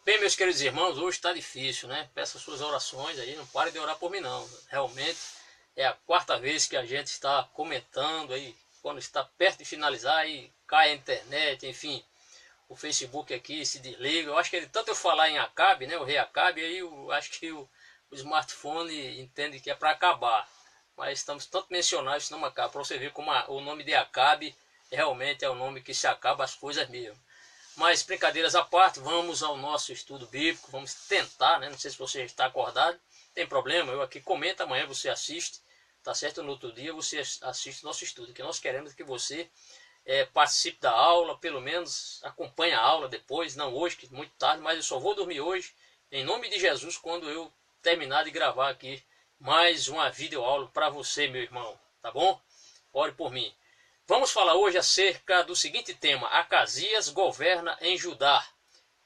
Bem, meus queridos irmãos, hoje está difícil, né? Peço as suas orações aí, não pare de orar por mim não. Realmente é a quarta vez que a gente está comentando aí, quando está perto de finalizar, aí cai a internet, enfim, o Facebook aqui se desliga. Eu acho que tanto eu falar em Acabe, né? O rei Acabe, aí eu acho que o smartphone entende que é para acabar. Mas estamos tanto mencionando isso não acaba, para você ver como o nome de Acabe realmente é o nome que se acaba as coisas mesmo. Mas brincadeiras à parte, vamos ao nosso estudo bíblico, vamos tentar, né? Não sei se você está acordado, tem problema, eu aqui comento, amanhã você assiste, tá certo? No outro dia você assiste o nosso estudo, que nós queremos que você participe da aula, pelo menos acompanhe a aula depois, não hoje, que é muito tarde, mas eu só vou dormir hoje, em nome de Jesus, quando eu terminar de gravar aqui mais uma videoaula para você, meu irmão, tá bom? Ore por mim. Vamos falar hoje acerca do seguinte tema: Acasias governa em Judá,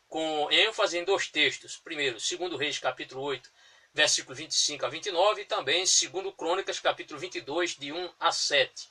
com ênfase em dois textos. Primeiro, 2 Reis, capítulo 8, versículo 25 a 29, e também 2 Crônicas, capítulo 22, de 1 a 7.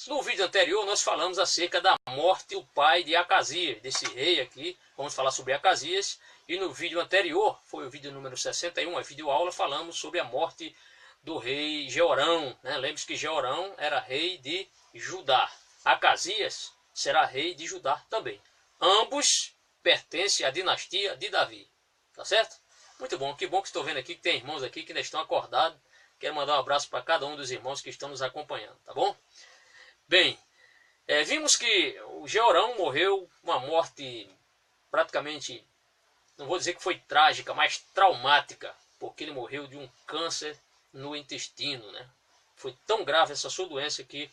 No vídeo anterior, nós falamos acerca da morte do pai de Acasias, desse rei aqui. Vamos falar sobre Acasias. E no vídeo anterior, foi o vídeo número 61, a videoaula, falamos sobre a morte do rei Jeorão, né? Lembre-se que Jeorão era rei de Judá. Acasias será rei de Judá também. Ambos pertencem à dinastia de Davi. Tá certo? Muito bom, que estou vendo aqui que tem irmãos aqui que ainda estão acordados. Quero mandar um abraço para cada um dos irmãos que estão nos acompanhando, tá bom? Bem, vimos que o Jeorão morreu uma morte praticamente, não vou dizer que foi trágica, mas traumática, porque ele morreu de um câncer no intestino, né? Foi tão grave essa sua doença que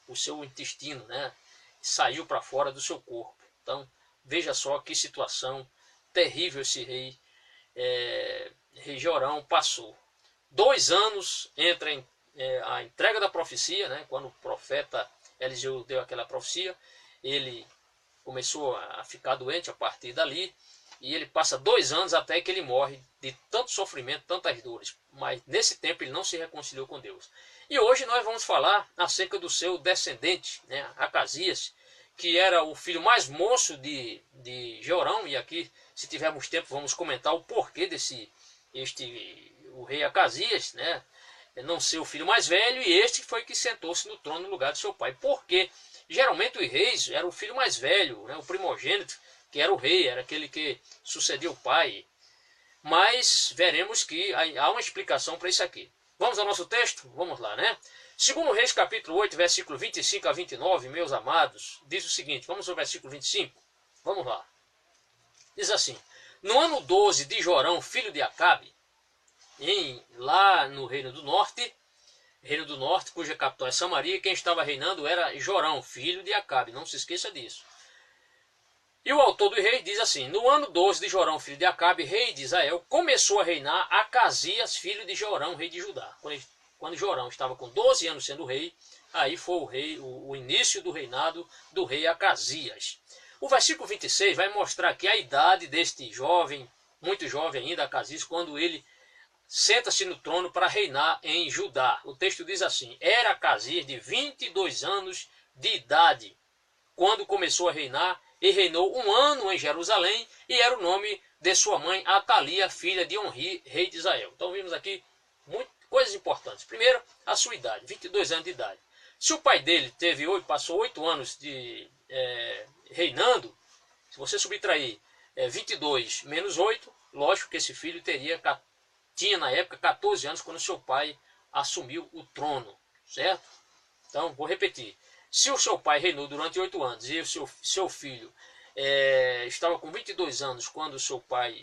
o seu intestino, né, saiu para fora do seu corpo. Então, veja só que situação terrível esse rei Jeorão passou. 2 anos entre a entrega da profecia, né, quando o profeta Eliseu deu aquela profecia, ele começou a ficar doente a partir dali, e ele passa 2 anos até que ele morre de tanto sofrimento, tantas dores. Mas nesse tempo ele não se reconciliou com Deus. E hoje nós vamos falar acerca do seu descendente, né, Acasias, que era o filho mais moço de Jeorão. E aqui, se tivermos tempo, vamos comentar o porquê o rei Acasias, né, não ser o filho mais velho, e este foi que sentou-se no trono no lugar de seu pai. Porque geralmente os reis eram o filho mais velho, né, o primogênito, que era o rei, era aquele que sucedia o pai. Mas veremos que há uma explicação para isso aqui. Vamos ao nosso texto? Vamos lá, né? 2 Reis, capítulo 8, versículo 25 a 29, meus amados, diz o seguinte, vamos ao versículo 25, vamos lá. Diz assim: no ano 12 de Jorão, filho de Acabe, lá no Reino do Norte, cuja capital é Samaria, quem estava reinando era Jorão, filho de Acabe, não se esqueça disso. E o autor do rei diz assim: no ano 12 de Jorão, filho de Acabe, rei de Israel, começou a reinar Acasias, filho de Jorão, rei de Judá. Quando Jorão estava com 12 anos sendo rei, aí foi o início do reinado do rei Acasias. O versículo 26 vai mostrar aqui a idade deste jovem, muito jovem ainda, Acasias, quando ele senta-se no trono para reinar em Judá. O texto diz assim: era Acasias de 22 anos de idade quando começou a reinar, e reinou 1 ano em Jerusalém, e era o nome de sua mãe Atalia, filha de Onri, rei de Israel. Então vimos aqui coisas importantes. Primeiro, a sua idade, 22 anos de idade. Se o pai dele passou 8 anos reinando, se você subtrair 22 menos 8, lógico que esse filho tinha na época 14 anos quando seu pai assumiu o trono, certo? Então, vou repetir. Se o seu pai reinou durante 8 anos e o seu filho estava com 22 anos quando o seu pai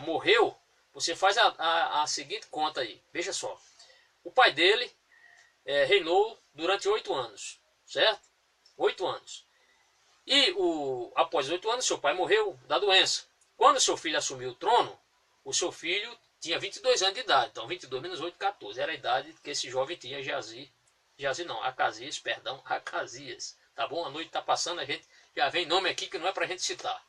morreu, você faz a seguinte conta aí. Veja só. O pai dele reinou durante 8 anos, certo? 8 anos. E após 8 anos, seu pai morreu da doença. Quando seu filho assumiu o trono, o seu filho tinha 22 anos de idade. Então, 22 menos 8, 14. Era a idade que esse jovem tinha, Acasias. Tá bom? A noite está passando, a gente já vem nome aqui que não é para a gente citar.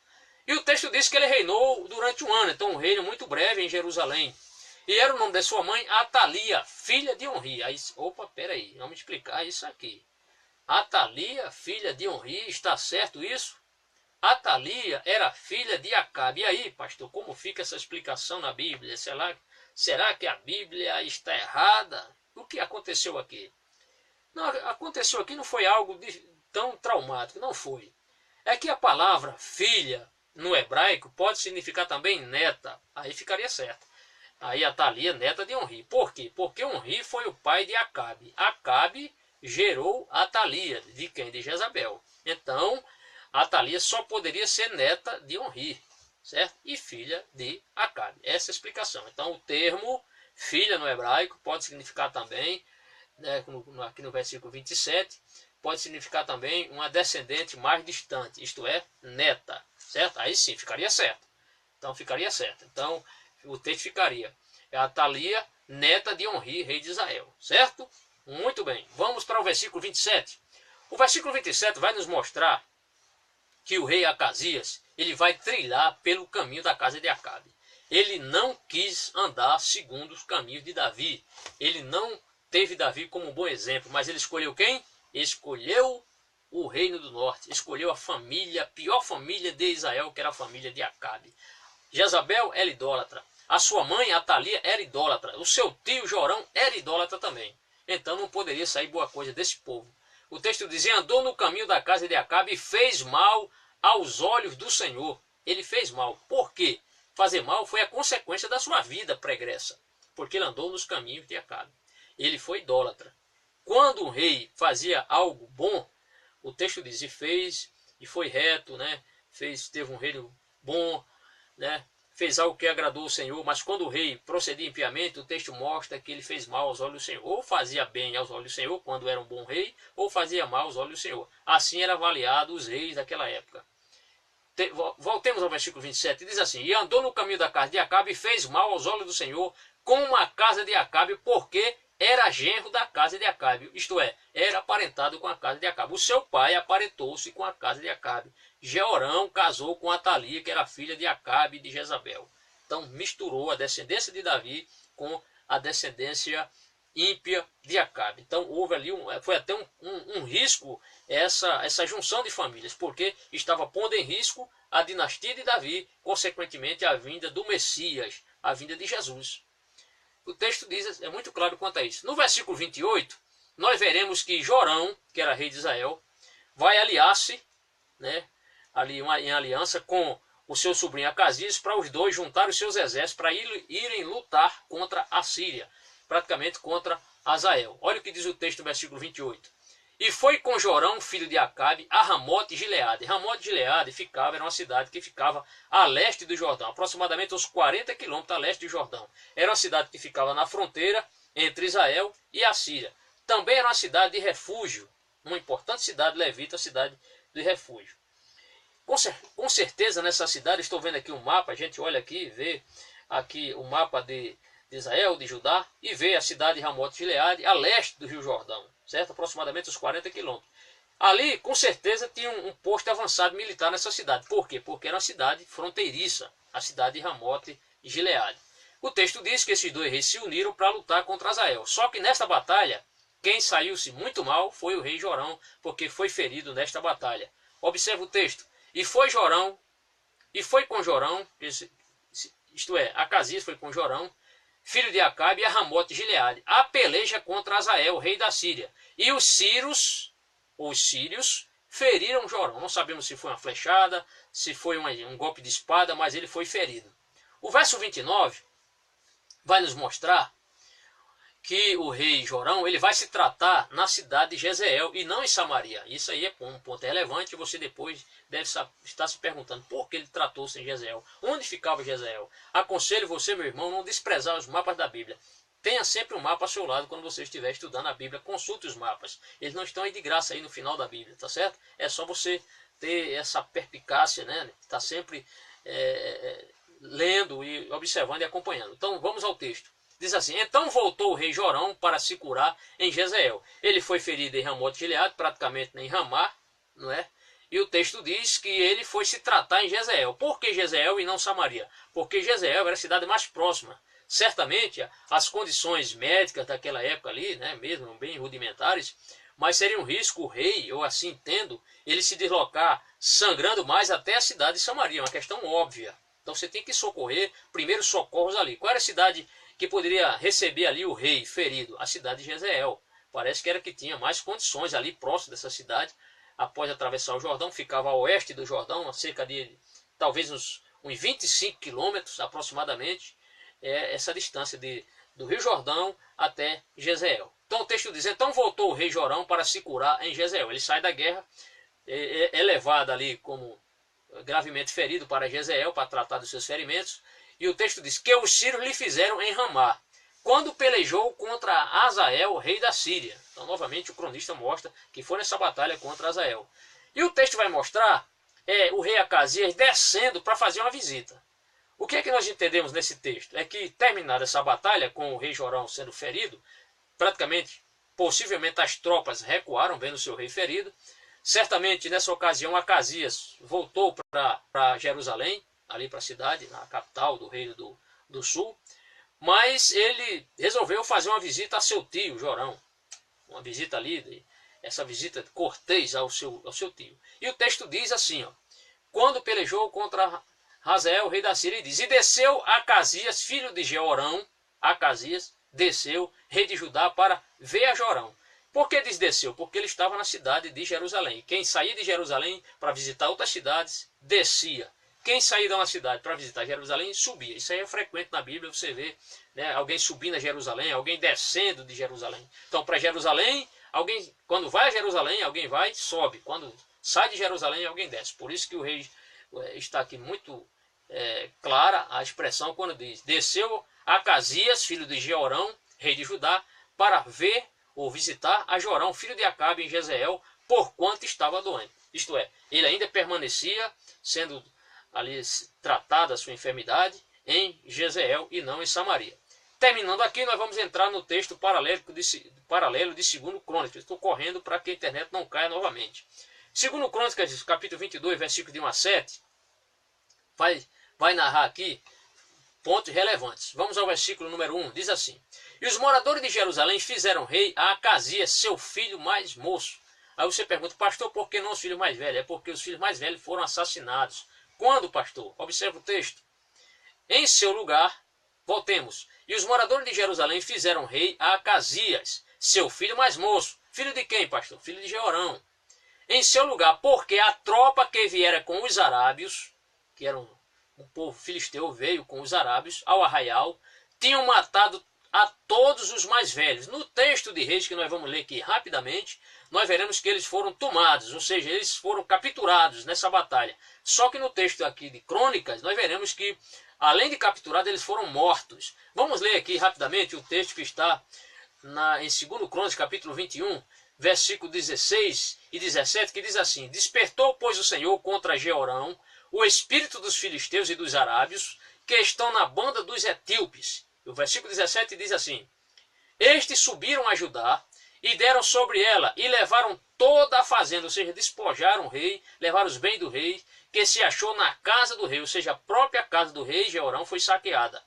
E o texto diz que ele reinou durante 1 ano. Então, um reino muito breve em Jerusalém. E era o nome da sua mãe, Atalia, filha de Onri. Aí, peraí, vamos explicar isso aqui. Atalia, filha de Onri, está certo isso? Atalia era filha de Acabe. E aí, pastor, como fica essa explicação na Bíblia? Será que a Bíblia está errada? O que aconteceu aqui? Não, aconteceu aqui não foi algo tão traumático, não foi. É que a palavra filha no hebraico pode significar também neta. Aí ficaria certo. Aí Atalia, neta de Onri. Por quê? Porque Onri foi o pai de Acabe. Acabe gerou Atalia. De quem? De Jezabel. Então, Atalia só poderia ser neta de Onri, certo? E filha de Acabe. Essa é a explicação. Então, o termo filha no hebraico pode significar também, né, aqui no versículo 27, pode significar também uma descendente mais distante, isto é, neta, certo? Aí sim, ficaria certo. Então, ficaria certo. Então, o texto ficaria: Atalia, neta de Onri, rei de Israel, certo? Muito bem. Vamos para o versículo 27. O versículo 27 vai nos mostrar que o rei Acasias, ele vai trilhar pelo caminho da casa de Acabe. Ele não quis andar segundo os caminhos de Davi. Ele não teve Davi como um bom exemplo, mas ele escolheu quem? Escolheu o reino do norte, escolheu a família, a pior família de Israel, que era a família de Acabe. Jezabel era idólatra. A sua mãe, Atalia, era idólatra. O seu tio, Jorão, era idólatra também. Então não poderia sair boa coisa desse povo. O texto dizia: andou no caminho da casa de Acabe e fez mal aos olhos do Senhor. Ele fez mal. Por quê? Fazer mal foi a consequência da sua vida pregressa. Porque ele andou nos caminhos de Acabe. Ele foi idólatra. Quando o rei fazia algo bom, o texto diz: e fez, e foi reto, né? Teve um reino bom, né? Fez algo que agradou o Senhor. Mas quando o rei procedia impiamente, o texto mostra que ele fez mal aos olhos do Senhor. Ou fazia bem aos olhos do Senhor, quando era um bom rei, ou fazia mal aos olhos do Senhor. Assim era avaliado os reis daquela época. Voltemos ao versículo 27, diz assim: e andou no caminho da casa de Acabe e fez mal aos olhos do Senhor, como a casa de Acabe, porque era genro da casa de Acabe, isto é, era aparentado com a casa de Acabe. O seu pai aparentou-se com a casa de Acabe. Jeorão casou com Atalia, que era filha de Acabe e de Jezabel. Então misturou a descendência de Davi com a descendência ímpia de Acabe. Então houve ali, foi até um risco essa junção de famílias, porque estava pondo em risco a dinastia de Davi, consequentemente a vinda do Messias, a vinda de Jesus. O texto diz, é muito claro quanto a isso. No versículo 28, nós veremos que Jorão, que era rei de Israel, vai aliar-se, né, ali em aliança com o seu sobrinho Acasias, para os dois juntar os seus exércitos para irem lutar contra a Síria, praticamente contra Azael. Olha o que diz o texto no versículo 28. E foi com Jorão, filho de Acabe, a Ramote e Gileade. Ramote e Gileade era uma cidade que ficava a leste do Jordão, aproximadamente uns 40 quilômetros a leste do Jordão. Era uma cidade que ficava na fronteira entre Israel e a Síria. Também era uma cidade de refúgio, uma importante cidade levita, a cidade de refúgio. Com certeza nessa cidade, estou vendo aqui um mapa, a gente olha aqui e vê aqui o mapa de Israel, de Judá, e vê a cidade de Ramote e Gileade, a leste do Rio Jordão, certo? Aproximadamente uns 40 quilômetros. Ali, com certeza, tinha um posto avançado militar nessa cidade. Por quê? Porque era uma cidade fronteiriça, a cidade de Ramote e Gileade. O texto diz que esses dois reis se uniram para lutar contra Azael. Só que nesta batalha, quem saiu-se muito mal foi o rei Jorão, porque foi ferido nesta batalha. Observe o texto. E foi com Jorão, isto é, Acasias foi com Jorão, filho de Acabe, e a Ramote e Gileade, a peleja contra Azael, rei da Síria. E os sírios, feriram Jorão. Não sabemos se foi uma flechada, se foi um golpe de espada, mas ele foi ferido. O verso 29 vai nos mostrar que o rei Jorão ele vai se tratar na cidade de Jezreel e não em Samaria. Isso aí é um ponto relevante e você depois deve estar se perguntando por que ele tratou-se em Jezreel. Onde ficava Jezreel? Aconselho você, meu irmão, não desprezar os mapas da Bíblia. Tenha sempre um mapa ao seu lado quando você estiver estudando a Bíblia. Consulte os mapas. Eles não estão aí de graça aí no final da Bíblia, tá certo? É só você ter essa perspicácia, né? Está sempre lendo e observando e acompanhando. Então vamos ao texto. Diz assim: então voltou o rei Jorão para se curar em Jezreel. Ele foi ferido em Ramote Gileade, praticamente em Ramá, não é? E o texto diz que ele foi se tratar em Jezreel. Por que Jezreel e não Samaria? Porque Jezreel era a cidade mais próxima. Certamente as condições médicas daquela época ali, né, mesmo bem rudimentares, mas seria um risco o rei, eu assim entendo, ele se deslocar sangrando mais até a cidade de Samaria, uma questão óbvia. Então você tem que socorrer primeiros socorros ali. Qual era a cidade que poderia receber ali o rei ferido? A cidade de Jezreel. Parece que era que tinha mais condições ali próximo dessa cidade. Após atravessar o Jordão, ficava a oeste do Jordão, a cerca de talvez uns 25 quilômetros aproximadamente, essa distância do Rio Jordão até Jezreel. Então o texto diz, então voltou o rei Jorão para se curar em Jezreel. Ele sai da guerra, é levado ali como gravemente ferido para Jezreel, para tratar dos seus ferimentos. E o texto diz que os sírios lhe fizeram em Ramá, quando pelejou contra Azael, rei da Síria. Então novamente o cronista mostra que foi nessa batalha contra Azael. E o texto vai mostrar o rei Acasias descendo para fazer uma visita. O que é que nós entendemos nesse texto? É que terminada essa batalha, com o rei Jorão sendo ferido, praticamente, possivelmente as tropas recuaram vendo seu rei ferido. Certamente nessa ocasião Acasias voltou para Jerusalém, ali para a cidade, na capital do reino do sul, mas ele resolveu fazer uma visita a seu tio Jorão, uma visita ali, essa visita cortês ao seu tio. E o texto diz assim, ó, quando pelejou contra Hazael, rei da Síria, diz, e desceu Acasias, filho de Jeorão, Acasias desceu, rei de Judá, para ver a Jorão. Por que diz desceu? Porque ele estava na cidade de Jerusalém. Quem saía de Jerusalém para visitar outras cidades, descia. Quem saía de uma cidade para visitar Jerusalém, subia. Isso aí é frequente na Bíblia, você vê, né, alguém subindo a Jerusalém, alguém descendo de Jerusalém. Então, para Jerusalém, quando vai a Jerusalém, alguém vai e sobe. Quando sai de Jerusalém, alguém desce. Por isso que o rei está aqui muito clara a expressão quando diz, desceu Acasias, filho de Jeorão, rei de Judá, para ver ou visitar a Jorão, filho de Acabe, em Jezreel, porquanto estava doente. Isto é, ele ainda permanecia sendo ali tratada a sua enfermidade em Jezreel e não em Samaria. Terminando aqui, nós vamos entrar no texto paralelo de 2 Crônicas. Estou correndo para que a internet não caia novamente. 2 Crônicas, capítulo 22, versículo de 1 a 7, vai narrar aqui pontos relevantes. Vamos ao versículo número 1, diz assim, e os moradores de Jerusalém fizeram rei a Acasias, seu filho mais moço. Aí você pergunta, pastor, por que não os filhos mais velhos? É porque os filhos mais velhos foram assassinados. Quando, pastor? Observa o texto. Em seu lugar, voltemos. E os moradores de Jerusalém fizeram rei a Acasias, seu filho mais moço. Filho de quem, pastor? Filho de Jeorão. Em seu lugar, porque a tropa que viera com os arábios, que eram um povo filisteu, veio com os arábios ao arraial, tinham matado a todos os mais velhos. No texto de Reis, que nós vamos ler aqui rapidamente, nós veremos que eles foram tomados, ou seja, eles foram capturados nessa batalha. Só que no texto aqui de Crônicas, nós veremos que, além de capturados, eles foram mortos. Vamos ler aqui rapidamente o texto que está em 2 Crônicas, capítulo 21, versículo 16 e 17, que diz assim, despertou, pois, o Senhor contra Jeorão o espírito dos filisteus e dos arábios, que estão na banda dos etíopes. O versículo 17 diz assim, estes subiram a Judá e deram sobre ela e levaram toda a fazenda, ou seja, despojaram o rei, levaram os bens do rei, que se achou na casa do rei, ou seja, a própria casa do rei Jeorão foi saqueada,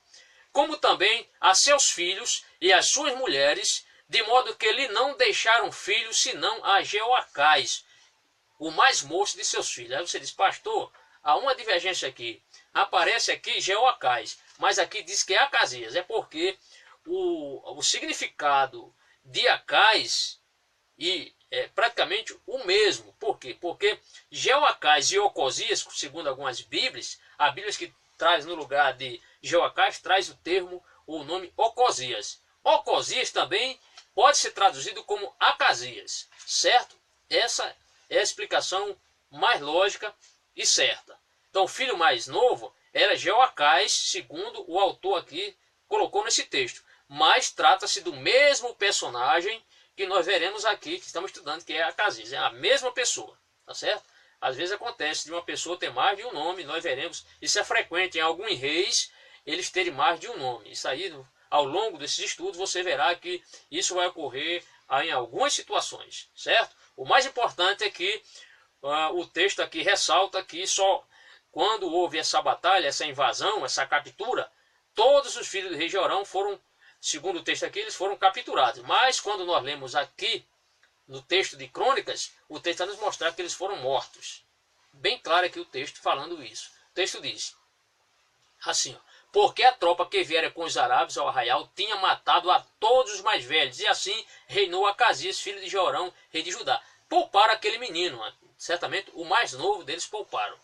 como também a seus filhos e as suas mulheres, de modo que lhe não deixaram filhos, senão a Jeoacás, o mais moço de seus filhos. Aí você diz, pastor, há uma divergência aqui. Aparece aqui Jeoacás, mas aqui diz que é Acasias. É porque o significado de Acás é praticamente o mesmo. Por quê? Porque Jeoacás e Ocosias, segundo algumas Bíblias, há Bíblias que traz no lugar de Jeoacás, traz o nome Ocosias. Ocosias também pode ser traduzido como Acasias, certo? Essa é a explicação mais lógica e certa. Então o filho mais novo era Jeoacás, segundo o autor aqui colocou nesse texto. Mas trata-se do mesmo personagem que nós veremos aqui, que estamos estudando, que é Acasias. É a mesma pessoa, tá certo? Às vezes acontece de uma pessoa ter mais de um nome, nós veremos. Isso é frequente em alguns reis, eles terem mais de um nome. Isso aí, ao longo desses estudos, você verá que isso vai ocorrer em algumas situações, certo? O mais importante é que o texto aqui ressalta que só quando houve essa batalha, essa invasão, essa captura, todos os filhos do rei Jeorão foram, segundo o texto aqui, eles foram capturados. Mas quando nós lemos aqui no texto de Crônicas, o texto vai nos mostrar que eles foram mortos. Bem claro aqui o texto falando isso. O texto diz assim, ó, porque a tropa que viera com os árabes ao arraial tinha matado a todos os mais velhos, e assim reinou Acasias, filho de Jorão, rei de Judá. Pouparam aquele menino, certamente o mais novo deles pouparam.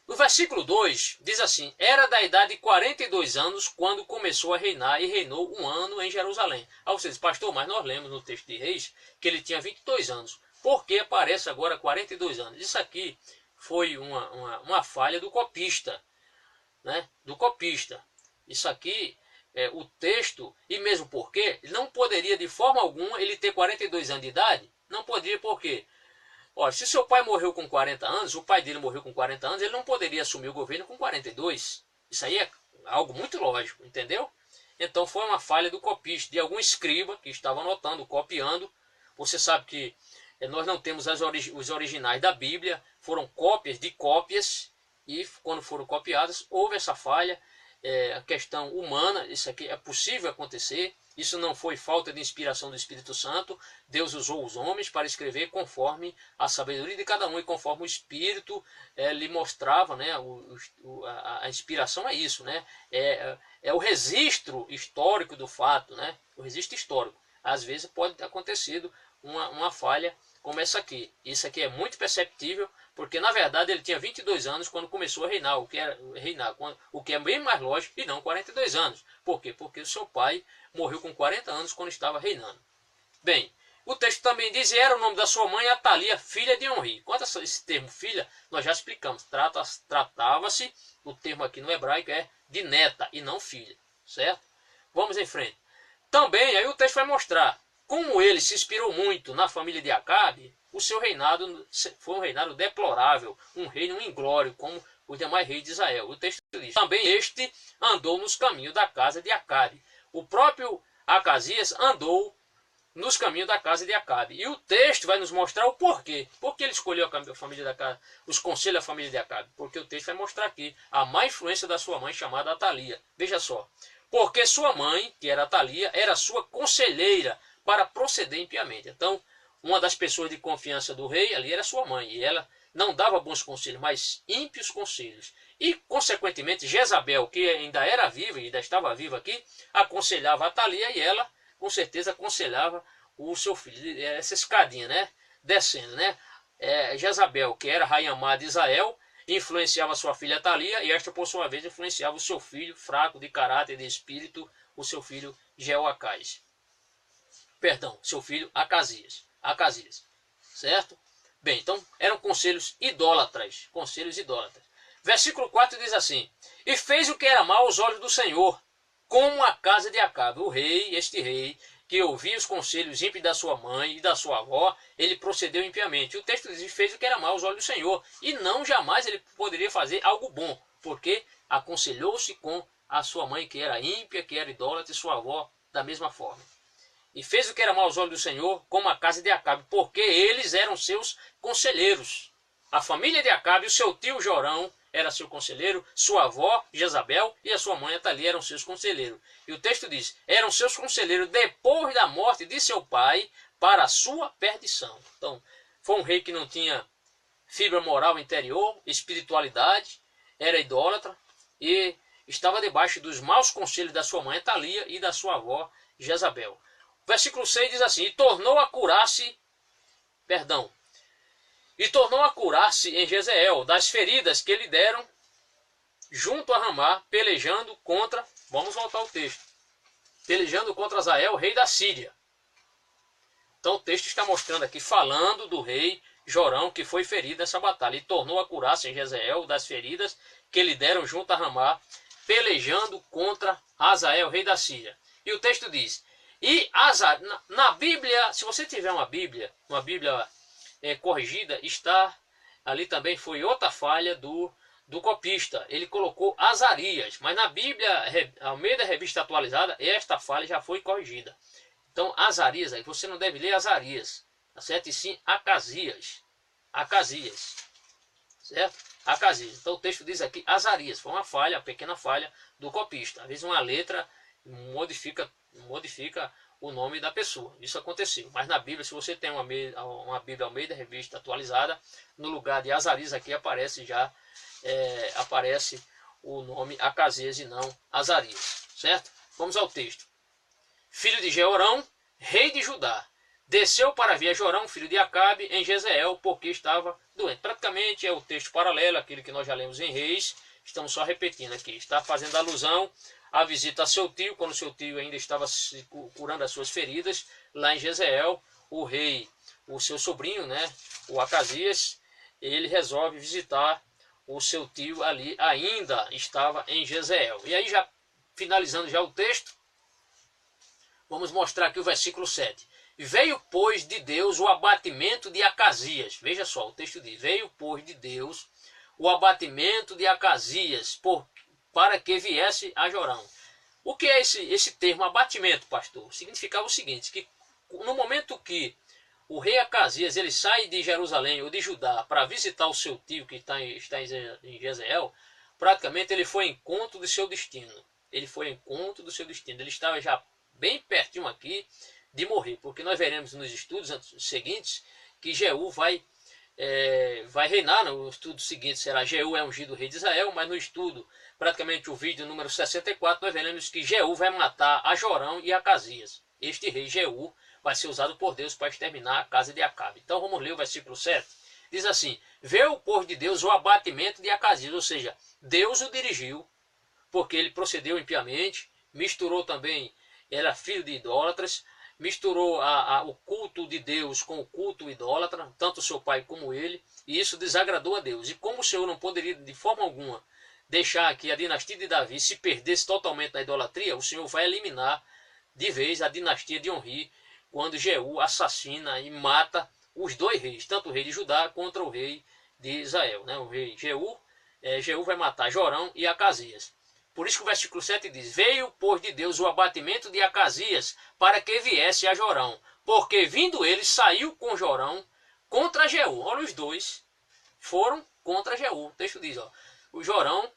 No versículo 2 diz assim, era da idade de 42 anos quando começou a reinar, e reinou 1 ano em Jerusalém. Aí você diz, pastor, mas nós lemos no texto de Reis que ele tinha 22 anos. Por que aparece agora 42 anos? Isso aqui foi uma falha do copista, né? Do copista. Isso aqui, o texto, e mesmo porque, não poderia de forma alguma ele ter 42 anos de idade, não poderia porque, olha, se seu pai morreu com 40 anos, o pai dele morreu com 40 anos, ele não poderia assumir o governo com 42. Isso aí é algo muito lógico, entendeu? Então foi uma falha do copista, de algum escriba que estava anotando, copiando. Você sabe que nós não temos os originais da Bíblia, foram cópias de cópias, e quando foram copiadas, houve essa falha, a questão humana, isso aqui é possível acontecer, isso não foi falta de inspiração do Espírito Santo, Deus usou os homens para escrever conforme a sabedoria de cada um e conforme o Espírito lhe mostrava, né? A inspiração é isso, né? É o registro histórico do fato, né? O registro histórico. Às vezes pode ter acontecido uma falha como essa aqui. Isso aqui é muito perceptível, porque na verdade ele tinha 22 anos quando começou a reinar, o que é bem mais lógico, e não 42 anos. Por quê? Porque o seu pai morreu com 40 anos quando estava reinando. Bem, o texto também diz, era o nome da sua mãe Atalia, filha de Onri. Quanto a esse termo filha, nós já explicamos, tratava-se, o termo aqui no hebraico é de neta e não filha, certo? Vamos em frente. Também, aí o texto vai mostrar, como ele se inspirou muito na família de Acabe, o seu reinado foi um reinado deplorável, um reino inglório, como os demais reis de Israel. O texto diz, também este andou nos caminhos da casa de Acabe. O próprio Acasias andou nos caminhos da casa de Acabe. E o texto vai nos mostrar o porquê. Por que ele escolheu a família da casa, os conselhos da família de Acabe? Porque o texto vai mostrar aqui a má influência da sua mãe, chamada Atalia. Veja só. Porque sua mãe, que era Atalia, era sua conselheira para proceder impiamente. Então, uma das pessoas de confiança do rei ali era sua mãe. E ela não dava bons conselhos, mas ímpios conselhos. E, consequentemente, Jezabel, que ainda era viva e ainda estava viva aqui, aconselhava a Atalia, e ela, com certeza, aconselhava o seu filho. Essa escadinha, né? Descendo, né? Jezabel, que era rainha má de Israel, influenciava sua filha Atalia, e esta, por sua vez, influenciava o seu filho, fraco de caráter e de espírito, o seu filho Jeoacás. Perdão, seu filho Acasias. Certo? Bem, então eram conselhos idólatras. Versículo 4 diz assim, e fez o que era mal aos olhos do Senhor, como a casa de Acabe. O rei, este rei, que ouvia os conselhos ímpios da sua mãe e da sua avó, ele procedeu impiamente. O texto diz, fez o que era mal aos olhos do Senhor, e não jamais ele poderia fazer algo bom, porque aconselhou-se com a sua mãe, que era ímpia, que era idólatra, e sua avó da mesma forma. E fez o que era mal aos olhos do Senhor, como a casa de Acabe, porque eles eram seus conselheiros. A família de Acabe, o seu tio Jorão era seu conselheiro, sua avó Jezabel e a sua mãe Atalia eram seus conselheiros. E o texto diz, eram seus conselheiros depois da morte de seu pai, para a sua perdição. Então, foi um rei que não tinha fibra moral interior, espiritualidade, era idólatra e estava debaixo dos maus conselhos da sua mãe Atalia e da sua avó Jezabel. Versículo 6 diz assim, e tornou a curar-se em Jezreel das feridas que lhe deram junto a Ramá, pelejando contra, vamos voltar ao texto, pelejando contra Azael, rei da Síria. Então o texto está mostrando aqui, falando do rei Jorão, que foi ferido nessa batalha, e tornou a curar-se em Jezreel das feridas que lhe deram junto a Ramá, pelejando contra Azael, rei da Síria. E o texto diz, e na Bíblia, se você tiver uma Bíblia corrigida, está ali também, foi outra falha do copista. Ele colocou Azarias, mas na Bíblia, ao meio da revista atualizada, esta falha já foi corrigida. Então, Azarias, aí você não deve ler Azarias, tá certo? E sim Acasias, certo? Acasias. Então o texto diz aqui Azarias, foi uma falha, uma pequena falha do copista. Às vezes uma letra modifica o nome da pessoa. Isso aconteceu. Mas na Bíblia, se você tem uma Bíblia Almeida, revista atualizada, no lugar de Azarias aqui aparece já, aparece o nome Acazias e não Azarias, certo? Vamos ao texto. Filho de Jeorão, rei de Judá, desceu para ver Jorão, filho de Acabe, em Jezreel, porque estava doente. Praticamente é o texto paralelo àquele que nós já lemos em Reis. Estamos só repetindo aqui. Está fazendo alusão à visita a seu tio, quando seu tio ainda estava se curando as suas feridas, lá em Jezreel. O rei, o seu sobrinho, né, o Acazias, ele resolve visitar o seu tio ali, ainda estava em Jezreel. E aí, já finalizando já o texto, vamos mostrar aqui o versículo 7. Veio, pois, de Deus o abatimento de Acazias. Veja só, o texto diz, veio, pois, de Deus o abatimento de Acazias, para que viesse a Jorão. O que é esse termo abatimento, pastor? Significava o seguinte, que no momento que o rei Acazias ele sai de Jerusalém ou de Judá para visitar o seu tio que está em Jezreel, praticamente ele foi em encontro do seu destino. Ele foi em encontro do seu destino. Ele estava já bem pertinho aqui de morrer, porque nós veremos nos estudos seguintes que Jeú vai reinar. No estudo seguinte será Jeú é ungido rei de Israel, mas no estudo, praticamente o vídeo número 64, nós veremos que Jeú vai matar a Jorão e Acazias. Este rei Jeú vai ser usado por Deus para exterminar a casa de Acabe. Então vamos ler o versículo 7. Diz assim, veio, pois, de Deus o abatimento de Acazias, ou seja, Deus o dirigiu, porque ele procedeu impiamente, misturou também, era filho de idólatras, misturou o culto de Deus com o culto idólatra, tanto seu pai como ele, e isso desagradou a Deus. E como o Senhor não poderia de forma alguma deixar que a dinastia de Davi se perdesse totalmente na idolatria, o Senhor vai eliminar de vez a dinastia de Onri, quando Jeú assassina e mata os dois reis, tanto o rei de Judá contra o rei de Israel. Né? O rei Jeú vai matar Jorão e Acazias. Por isso que o versículo 7 diz, veio, pois, de Deus o abatimento de Acazias, para que viesse a Jorão. Porque vindo ele, saiu com Jorão contra Jeú. Olha, os dois foram contra Jeú. O texto diz, ó, o Jorão,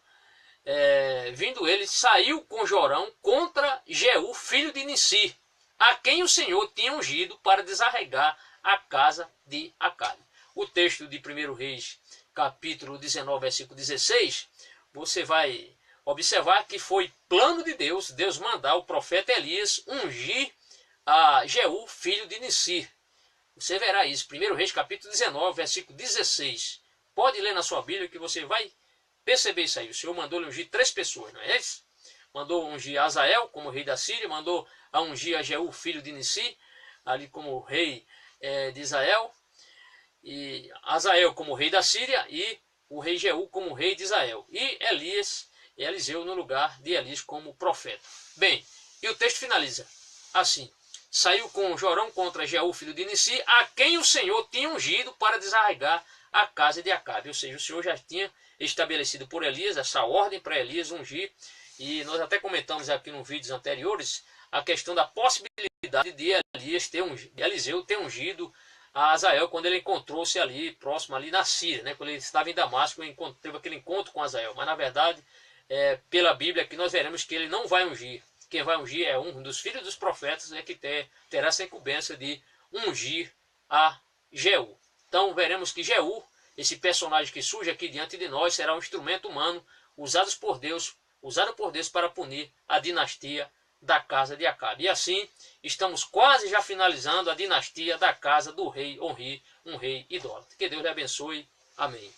vindo ele, saiu com Jorão contra Jeú, filho de Nissi, a quem o Senhor tinha ungido para desarregar a casa de Acabe. O texto de 1 Reis, capítulo 19, versículo 16, você vai observar que foi plano de Deus, Deus mandar o profeta Elias ungir a Jeú, filho de Nissi. Você verá isso, 1 Reis capítulo 19, versículo 16. Pode ler na sua Bíblia que você vai perceber isso aí. O Senhor mandou lhe ungir 3 pessoas, não é isso? Mandou ungir Azael como rei da Síria, mandou ungir a Jeú, filho de Nissi, ali como rei de Israel, e Azael como rei da Síria e o rei Jeú como rei de Israel. E Eliseu no lugar de Elias como profeta. Bem, e o texto finaliza assim. Saiu com Jorão contra Jeú, filho de Nissi, a quem o Senhor tinha ungido para desarraigar a casa de Acabe. Ou seja, o Senhor já tinha estabelecido por Elias essa ordem para Elias ungir. E nós até comentamos aqui nos vídeos anteriores a questão da possibilidade de Eliseu ter ungido a Azael quando ele encontrou-se ali, próximo ali na Síria, né? Quando ele estava em Damasco, teve aquele encontro com Azael. Mas na verdade, pela Bíblia que nós veremos que ele não vai ungir. Quem vai ungir é um dos filhos dos profetas, que terá essa incumbência de ungir a Jeú. Então veremos que Jeú, esse personagem que surge aqui diante de nós, será um instrumento humano usado por Deus para punir a dinastia da casa de Acabe. E assim, estamos quase já finalizando a dinastia da casa do rei Onri, um rei idólatra. Que Deus lhe abençoe. Amém.